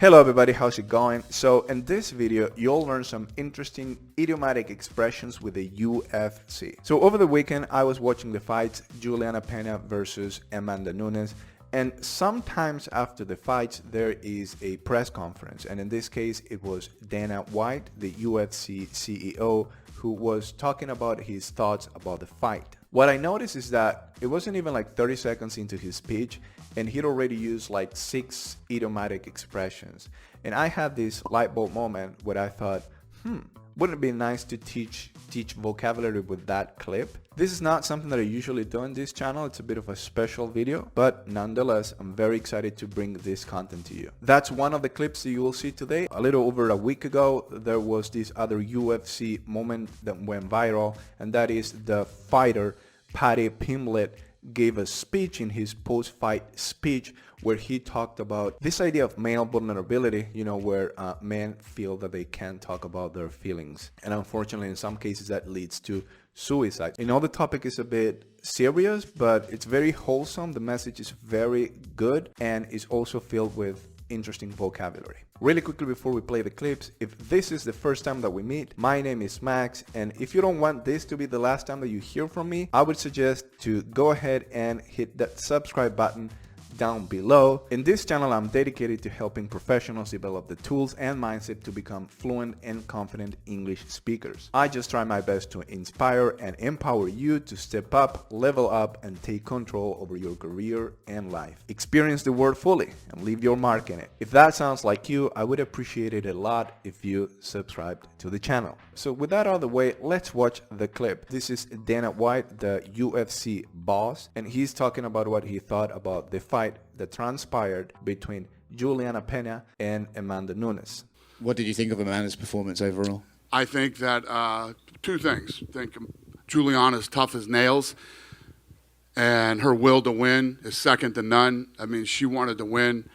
Hello everybody, how's it going? So in this video, you'll learn some interesting idiomatic expressions with the UFC. So over the weekend, I was watching the fights, Juliana Pena versus Amanda Nunes. And sometimes after the fights, there is a press conference. And in this case, it was Dana White, the UFC CEO, who was talking about his thoughts about the fight. What I noticed is that it wasn't even like 30 seconds into his speech, and he'd already used like 6 idiomatic expressions. And I had this light bulb moment where I thought, wouldn't it be nice to teach vocabulary with that clip? This is not something that I usually do on this channel. It's a bit of a special video, but nonetheless, I'm very excited to bring this content to you. That's one of the clips that you will see today. A little over a week ago, there was this other UFC moment that went viral, and that is the fighter Paddy Pimblett gave a speech in his post-fight speech where he talked about this idea of male vulnerability, where men feel that they can't talk about their feelings. And unfortunately, in some cases, that leads to suicide. The topic is a bit serious, but it's very wholesome. The message is very good and is also filled with interesting vocabulary. Really quickly before we play the clips, if this is the first time that we meet, my name is Max, and if you don't want this to be the last time that you hear from me, I would suggest to go ahead and hit that subscribe button down below. In this channel, I'm dedicated to helping professionals develop the tools and mindset to become fluent and confident English speakers. I just try my best to inspire and empower you to step up, level up, and take control over your career and life. Experience the word fully and leave your mark in it. If that sounds like you, I would appreciate it a lot if you subscribed to the channel. So with that out of the way, let's watch the clip. This is Dana White, the UFC boss, and he's talking about what he thought about the fight that transpired between Juliana Pena and Amanda Nunes. What did you think of Amanda's performance overall? I think that two things. I think Juliana's tough as nails, and her will to win is second to none. I mean, she wanted to win.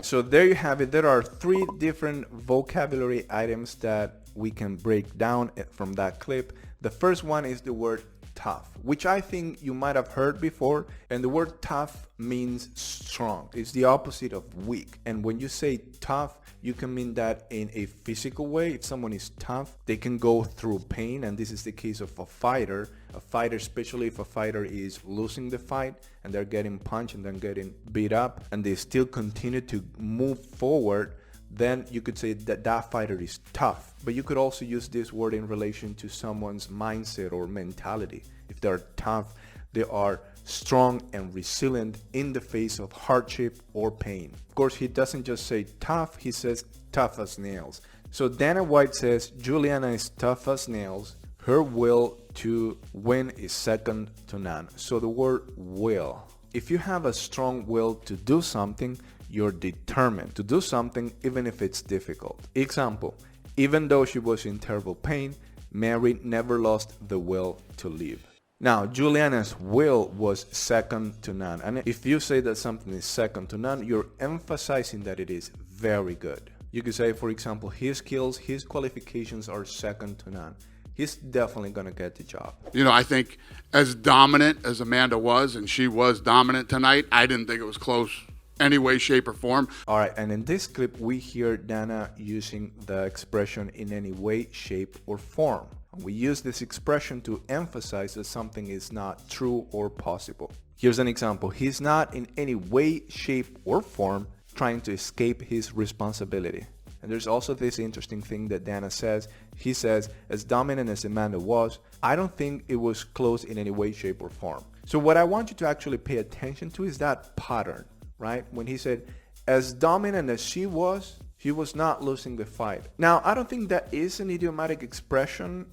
So there you have it. There are 3 different vocabulary items that we can break down from that clip. The first one is the word tough, which I think you might have heard before, and the word tough means strong. It's the opposite of weak. And when you say tough, you can mean that in a physical way. If someone is tough, they can go through pain, and this is the case of a fighter, especially if a fighter is losing the fight and they're getting punched and then getting beat up and they still continue to move forward, then you could say that that fighter is tough. But you could also use this word in relation to someone's mindset or mentality. If they're tough, they are strong and resilient in the face of hardship or pain. Of course, he doesn't just say tough, he says tough as nails. So Dana White says Juliana is tough as nails. Her will to win is second to none. So the word will. If you have a strong will to do something, you're determined to do something even if it's difficult. Example, even though she was in terrible pain, Mary never lost the will to live. Now, Juliana's will was second to none. And if you say that something is second to none, you're emphasizing that it is very good. You could say, for example, his skills, his qualifications are second to none. He's definitely going to get the job. I think as dominant as Amanda was, and she was dominant tonight, I didn't think it was close any way, shape, or form. All right, and in this clip, we hear Dana using the expression in any way, shape, or form. We use this expression to emphasize that something is not true or possible. Here's an example. He's not in any way, shape, or form trying to escape his responsibility. And there's also this interesting thing that Dana says. He says, as dominant as Amanda was, I don't think it was close in any way, shape, or form. So what I want you to actually pay attention to is that pattern, right? When he said, as dominant as she was not losing the fight. Now, I don't think that is an idiomatic expression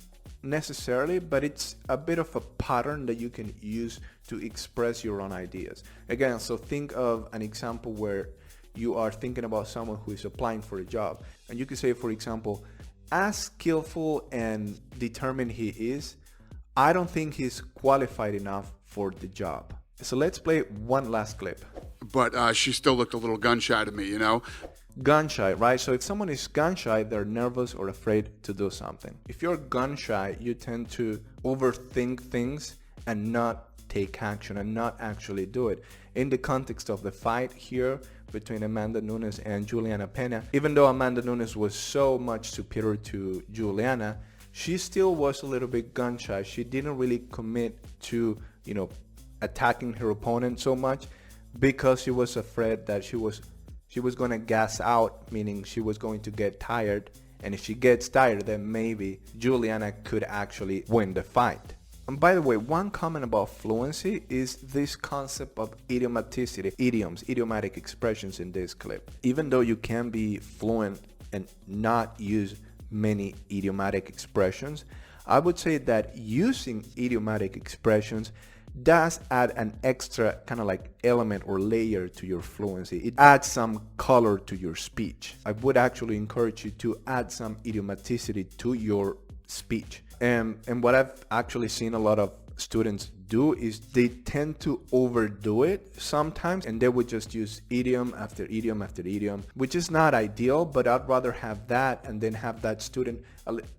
necessarily, but it's a bit of a pattern that you can use to express your own ideas. Again, so think of an example where you are thinking about someone who is applying for a job, and you could say, for example, as skillful and determined he is, I don't think he's qualified enough for the job. So let's play one last clip. But she still looked a little gun shy to me, Gun shy, right? So if someone is gun shy, they're nervous or afraid to do something. If you're gun shy, you tend to overthink things and not take action and not actually do it. In the context of the fight here, between Amanda Nunes and Juliana Pena. Even though Amanda Nunes was so much superior to Juliana, she still was a little bit gun shy. She didn't really commit to, attacking her opponent so much because she was afraid that she was going to gas out, meaning she was going to get tired. And if she gets tired, then maybe Juliana could actually win the fight. And by the way, one comment about fluency is this concept of idiomaticity, idioms, idiomatic expressions in this clip. Even though you can be fluent and not use many idiomatic expressions, I would say that using idiomatic expressions does add an extra kind of like element or layer to your fluency. It adds some color to your speech. I would actually encourage you to add some idiomaticity to your speech. And what I've actually seen a lot of students do is they tend to overdo it sometimes, and they would just use idiom after idiom after idiom, which is not ideal, but I'd rather have that and then have that student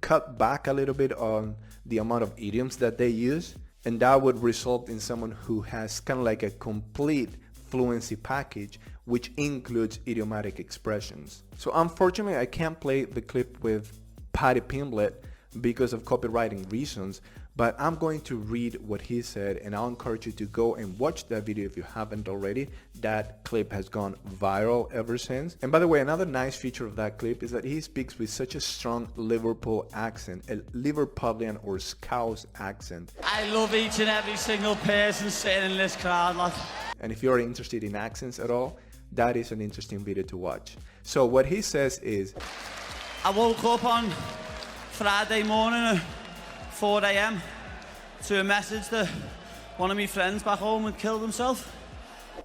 cut back a little bit on the amount of idioms that they use, and that would result in someone who has kind of like a complete fluency package, which includes idiomatic expressions. So unfortunately, I can't play the clip with Paddy Pimblett because of copywriting reasons, but I'm going to read what he said, and I'll encourage you to go and watch that video if you haven't already. That clip has gone viral ever since. And by the way, another nice feature of that clip is that he speaks with such a strong Liverpool accent, a Liverpudlian or Scouse accent. I love each and every single person sitting in this crowd, lad. And if you're interested in accents at all, that is an interesting video to watch. So what he says is, I woke up on Friday morning at 4 a.m. to a message that one of my friends back home had killed himself.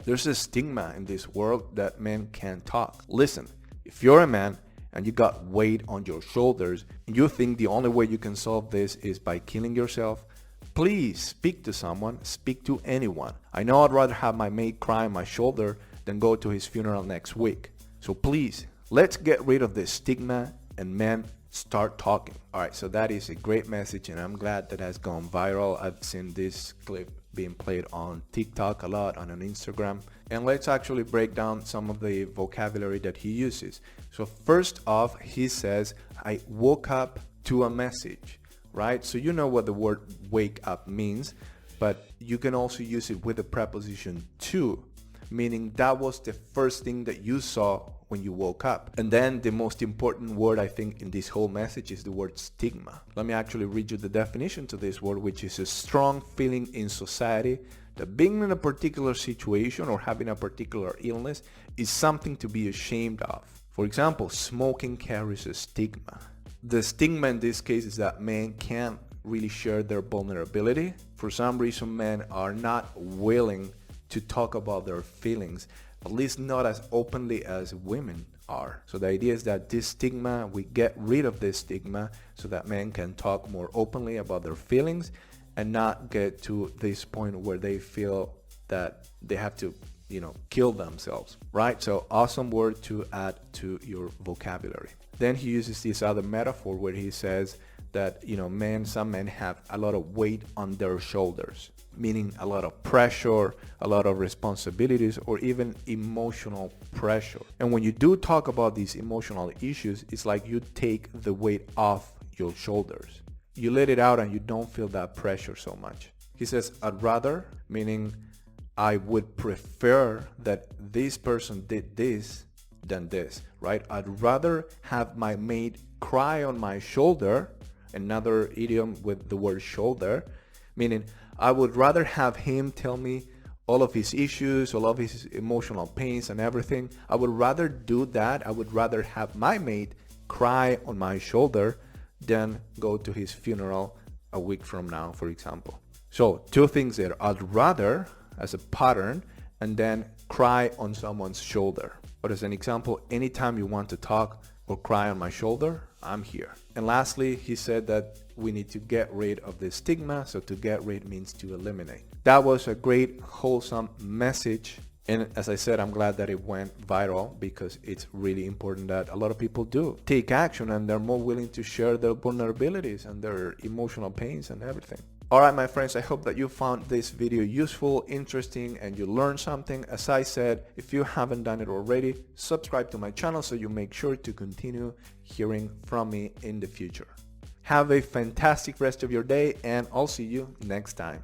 There's a stigma in this world that men can't talk. Listen, if you're a man and you got weight on your shoulders and you think the only way you can solve this is by killing yourself, please speak to someone, speak to anyone. I know I'd rather have my mate cry on my shoulder than go to his funeral next week. So please, let's get rid of this stigma and men start talking. All right, so that is a great message, and I'm glad that has gone viral. I've seen this clip being played on TikTok a lot, on Instagram. And let's actually break down some of the vocabulary that he uses. So first off, he says, I woke up to a message, right? So you know what the word wake up means, but you can also use it with the preposition to, meaning that was the first thing that you saw when you woke up. And then the most important word I think in this whole message is the word stigma. Let me actually read you the definition to this word, which is a strong feeling in society that being in a particular situation or having a particular illness is something to be ashamed of. For example, smoking carries a stigma. The stigma in this case is that men can't really share their vulnerability. For some reason, men are not willing to talk about their feelings, at least not as openly as women are. So the idea is that this stigma, we get rid of this stigma so that men can talk more openly about their feelings and not get to this point where they feel that they have to, kill themselves, right? So awesome word to add to your vocabulary. Then he uses this other metaphor where he says that, some men have a lot of weight on their shoulders, meaning a lot of pressure, a lot of responsibilities, or even emotional pressure. And when you do talk about these emotional issues, it's like you take the weight off your shoulders. You let it out and you don't feel that pressure so much. He says, I'd rather, meaning I would prefer that this person did this than this, right? I'd rather have my mate cry on my shoulder, another idiom with the word shoulder, meaning I would rather have him tell me all of his issues, all of his emotional pains and everything. I would rather do that. I would rather have my mate cry on my shoulder than go to his funeral a week from now, for example. So two things there. I'd rather as a pattern, and then cry on someone's shoulder. But as an example, anytime you want to talk or cry on my shoulder, I'm here. And lastly, he said that we need to get rid of the stigma. So to get rid means to eliminate. That was a great, wholesome message. And as I said, I'm glad that it went viral because it's really important that a lot of people do take action and they're more willing to share their vulnerabilities and their emotional pains and everything. Alright my friends, I hope that you found this video useful, interesting, and you learned something. As I said, if you haven't done it already, subscribe to my channel so you make sure to continue hearing from me in the future. Have a fantastic rest of your day, and I'll see you next time.